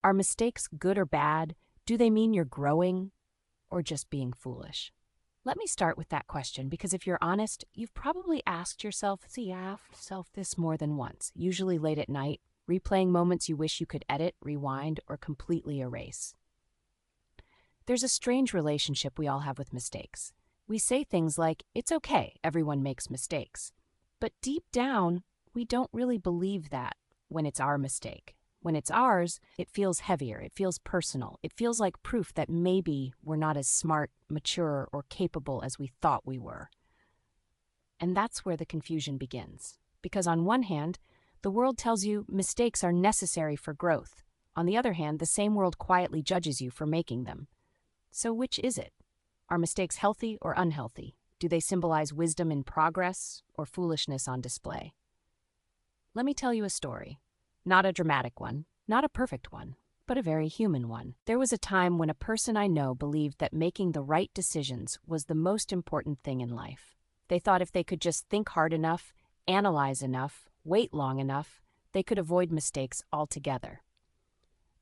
Are mistakes good or bad? Do they mean you're growing or just being foolish? Let me start with that question because if you're honest, you've probably asked yourself this more than once, usually late at night, replaying moments you wish you could edit, rewind, or completely erase. There's a strange relationship we all have with mistakes. We say things like, it's okay, everyone makes mistakes. But deep down, we don't really believe that when it's our mistake. When it's ours, it feels heavier, it feels personal, it feels like proof that maybe we're not as smart, mature, or capable as we thought we were. And that's where the confusion begins. Because on one hand, the world tells you mistakes are necessary for growth. On the other hand, the same world quietly judges you for making them. So which is it? Are mistakes healthy or unhealthy? Do they symbolize wisdom in progress or foolishness on display? Let me tell you a story. Not a dramatic one, not a perfect one, but a very human one. There was a time when a person I know believed that making the right decisions was the most important thing in life. They thought if they could just think hard enough, analyze enough, wait long enough, they could avoid mistakes altogether.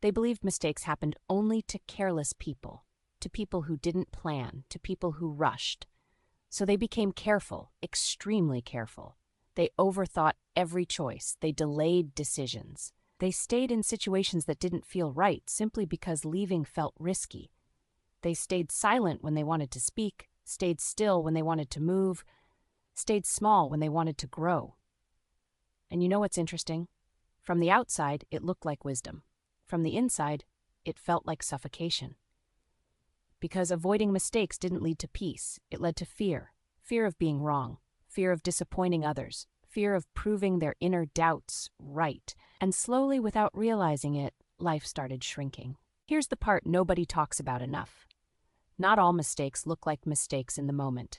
They believed mistakes happened only to careless people, to people who didn't plan, to people who rushed. So they became careful, extremely careful. They overthought every choice. They delayed decisions. They stayed in situations that didn't feel right simply because leaving felt risky. They stayed silent when they wanted to speak, stayed still when they wanted to move, stayed small when they wanted to grow. And you know what's interesting? From the outside, it looked like wisdom. From the inside, it felt like suffocation. Because avoiding mistakes didn't lead to peace. It led to fear. Fear of being wrong. Fear of disappointing others, fear of proving their inner doubts right. And slowly, without realizing it, life started shrinking. Here's the part nobody talks about enough. Not all mistakes look like mistakes in the moment.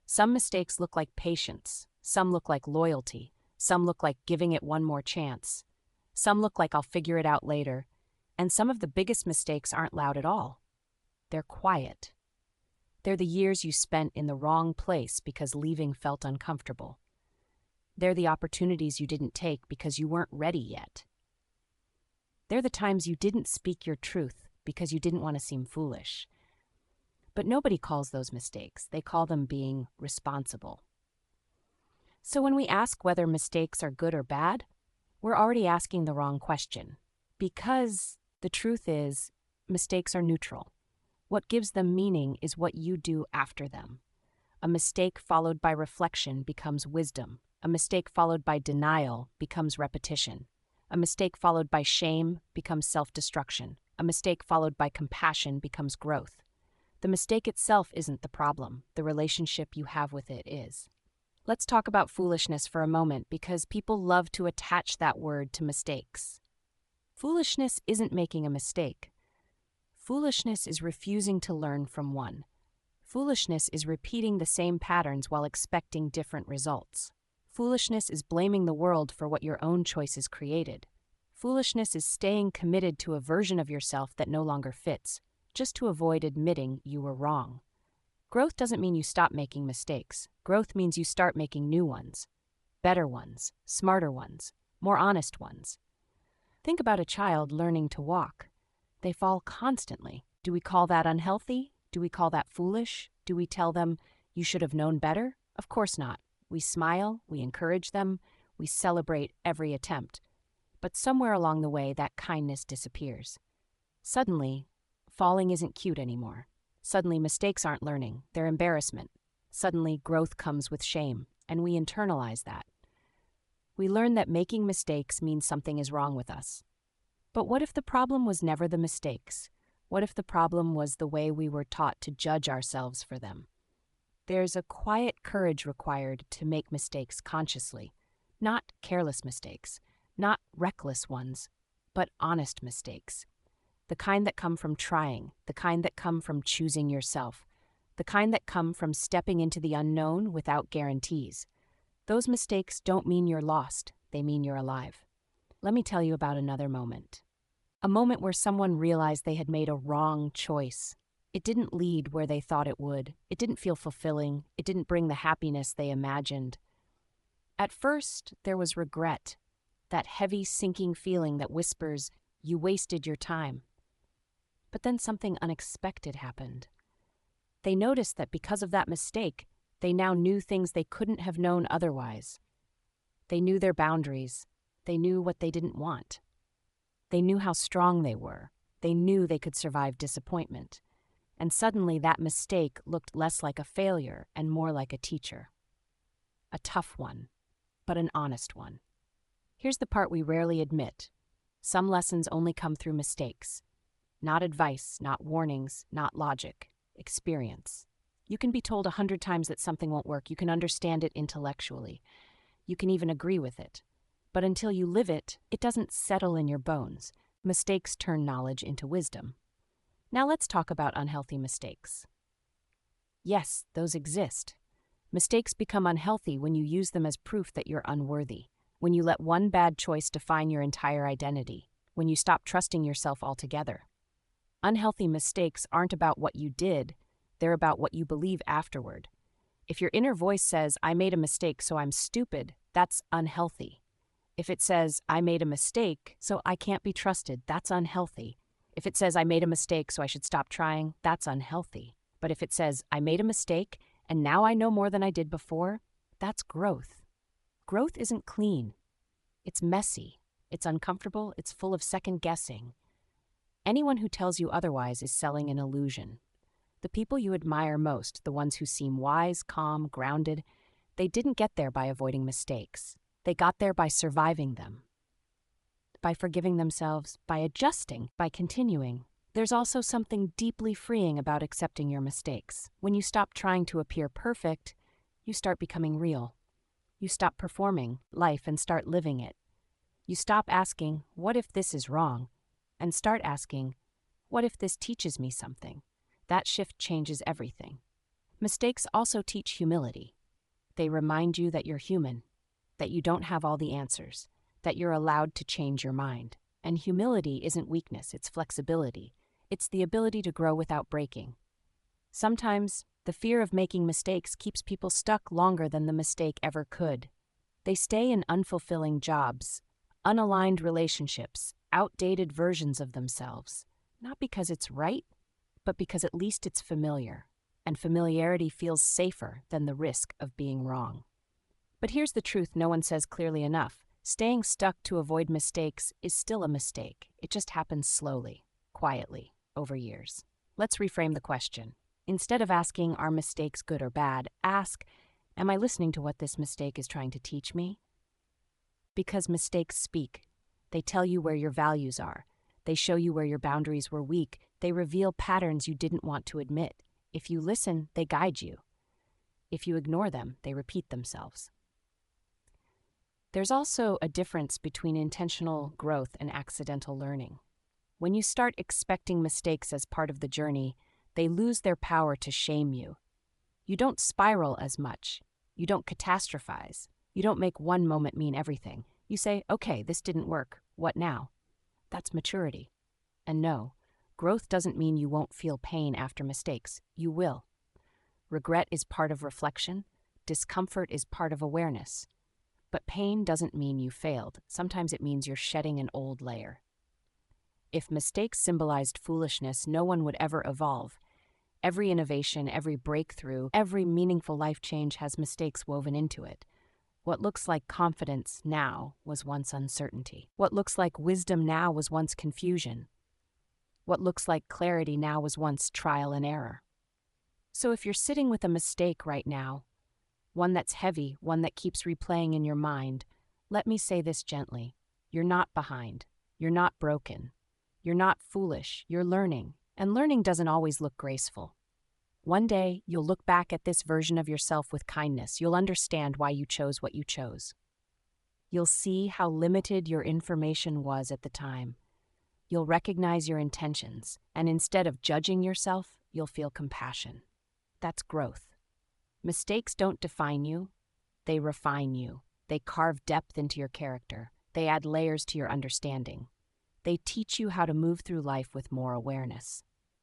Some mistakes look like patience. Some look like loyalty. Some look like giving it one more chance. Some look like I'll figure it out later. And some of the biggest mistakes aren't loud at all. They're quiet. They're the years you spent in the wrong place because leaving felt uncomfortable. They're the opportunities you didn't take because you weren't ready yet. They're the times you didn't speak your truth because you didn't want to seem foolish. But nobody calls those mistakes. They call them being responsible. So when we ask whether mistakes are good or bad, we're already asking the wrong question. Because the truth is, mistakes are neutral. What gives them meaning is what you do after them. A mistake followed by reflection becomes wisdom. A mistake followed by denial becomes repetition. A mistake followed by shame becomes self-destruction. A mistake followed by compassion becomes growth. The mistake itself isn't the problem. The relationship you have with it is. Let's talk about foolishness for a moment because people love to attach that word to mistakes. Foolishness isn't making a mistake. Foolishness is refusing to learn from one. Foolishness is repeating the same patterns while expecting different results. Foolishness is blaming the world for what your own choices created. Foolishness is staying committed to a version of yourself that no longer fits, just to avoid admitting you were wrong. Growth doesn't mean you stop making mistakes. Growth means you start making new ones. Better ones, smarter ones, more honest ones. Think about a child learning to walk. They fall constantly. Do we call that unhealthy? Do we call that foolish? Do we tell them, you should have known better? Of course not. We smile, we encourage them, we celebrate every attempt. But somewhere along the way, that kindness disappears. Suddenly, falling isn't cute anymore. Suddenly, mistakes aren't learning, they're embarrassment. Suddenly, growth comes with shame, and we internalize that. We learn that making mistakes means something is wrong with us. But what if the problem was never the mistakes? What if the problem was the way we were taught to judge ourselves for them? There's a quiet courage required to make mistakes consciously. Not careless mistakes, not reckless ones, but honest mistakes. The kind that come from trying, the kind that come from choosing yourself, the kind that come from stepping into the unknown without guarantees. Those mistakes don't mean you're lost, they mean you're alive. Let me tell you about another moment. A moment where someone realized they had made a wrong choice. It didn't lead where they thought it would. It didn't feel fulfilling. It didn't bring the happiness they imagined. At first, there was regret, that heavy, sinking feeling that whispers, You wasted your time. But then something unexpected happened. They noticed that because of that mistake, they now knew things they couldn't have known otherwise. They knew their boundaries. They knew what they didn't want. They knew how strong they were. They knew they could survive disappointment. And suddenly that mistake looked less like a failure and more like a teacher. A tough one, but an honest one. Here's the part we rarely admit. Some lessons only come through mistakes. Not advice, not warnings, not logic. Experience. You can be told 100 times that something won't work. You can understand it intellectually. You can even agree with it. But until you live it, it doesn't settle in your bones. Mistakes turn knowledge into wisdom. Now let's talk about unhealthy mistakes. Yes, those exist. Mistakes become unhealthy when you use them as proof that you're unworthy, when you let one bad choice define your entire identity, when you stop trusting yourself altogether. Unhealthy mistakes aren't about what you did, they're about what you believe afterward. If your inner voice says, "I made a mistake, so I'm stupid," that's unhealthy. If it says, "I made a mistake, so I can't be trusted," that's unhealthy. If it says, "I made a mistake, so I should stop trying," that's unhealthy. But if it says, "I made a mistake, and now I know more than I did before," that's growth. Growth isn't clean. It's messy. It's uncomfortable. It's full of second-guessing. Anyone who tells you otherwise is selling an illusion. The people you admire most, the ones who seem wise, calm, grounded, they didn't get there by avoiding mistakes. They got there by surviving them, by forgiving themselves, by adjusting, by continuing. There's also something deeply freeing about accepting your mistakes. When you stop trying to appear perfect, you start becoming real. You stop performing life and start living it. You stop asking, "What if this is wrong?" and start asking, "What if this teaches me something?" That shift changes everything. Mistakes also teach humility. They remind you that you're human, that you don't have all the answers, that you're allowed to change your mind. And humility isn't weakness, it's flexibility. It's the ability to grow without breaking. Sometimes, the fear of making mistakes keeps people stuck longer than the mistake ever could. They stay in unfulfilling jobs, unaligned relationships, outdated versions of themselves, not because it's right, but because at least it's familiar, and familiarity feels safer than the risk of being wrong. But here's the truth no one says clearly enough. Staying stuck to avoid mistakes is still a mistake. It just happens slowly, quietly, over years. Let's reframe the question. Instead of asking, "Are mistakes good or bad?" ask, "Am I listening to what this mistake is trying to teach me?" Because mistakes speak. They tell you where your values are. They show you where your boundaries were weak. They reveal patterns you didn't want to admit. If you listen, they guide you. If you ignore them, they repeat themselves. There's also a difference between intentional growth and accidental learning. When you start expecting mistakes as part of the journey, they lose their power to shame you. You don't spiral as much. You don't catastrophize. You don't make one moment mean everything. You say, "Okay, this didn't work. What now?" That's maturity. And no, growth doesn't mean you won't feel pain after mistakes. You will. Regret is part of reflection. Discomfort is part of awareness. But pain doesn't mean you failed. Sometimes it means you're shedding an old layer. If mistakes symbolized foolishness, no one would ever evolve. Every innovation, every breakthrough, every meaningful life change has mistakes woven into it. What looks like confidence now was once uncertainty. What looks like wisdom now was once confusion. What looks like clarity now was once trial and error. So if you're sitting with a mistake right now, one that's heavy, one that keeps replaying in your mind, let me say this gently. You're not behind. You're not broken. You're not foolish. You're learning. And learning doesn't always look graceful. One day, you'll look back at this version of yourself with kindness. You'll understand why you chose what you chose. You'll see how limited your information was at the time. You'll recognize your intentions, and instead of judging yourself, you'll feel compassion. That's growth. Mistakes don't define you. They refine you. They carve depth into your character. They add layers to your understanding. They teach you how to move through life with more awareness.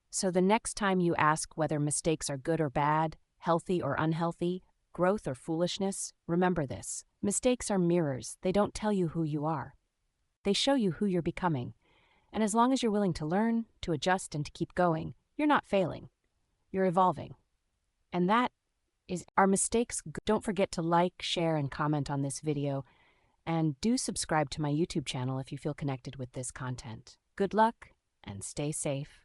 So the next time you ask whether mistakes are good or bad, healthy or unhealthy, growth or foolishness, remember this. Mistakes are mirrors. They don't tell you who you are. They show you who you're becoming. And as long as you're willing to learn, to adjust, and to keep going, you're not failing. You're evolving. And that is our mistakes. Don't forget to like, share, and comment on this video. And do subscribe to my YouTube channel if you feel connected with this content. Good luck and stay safe.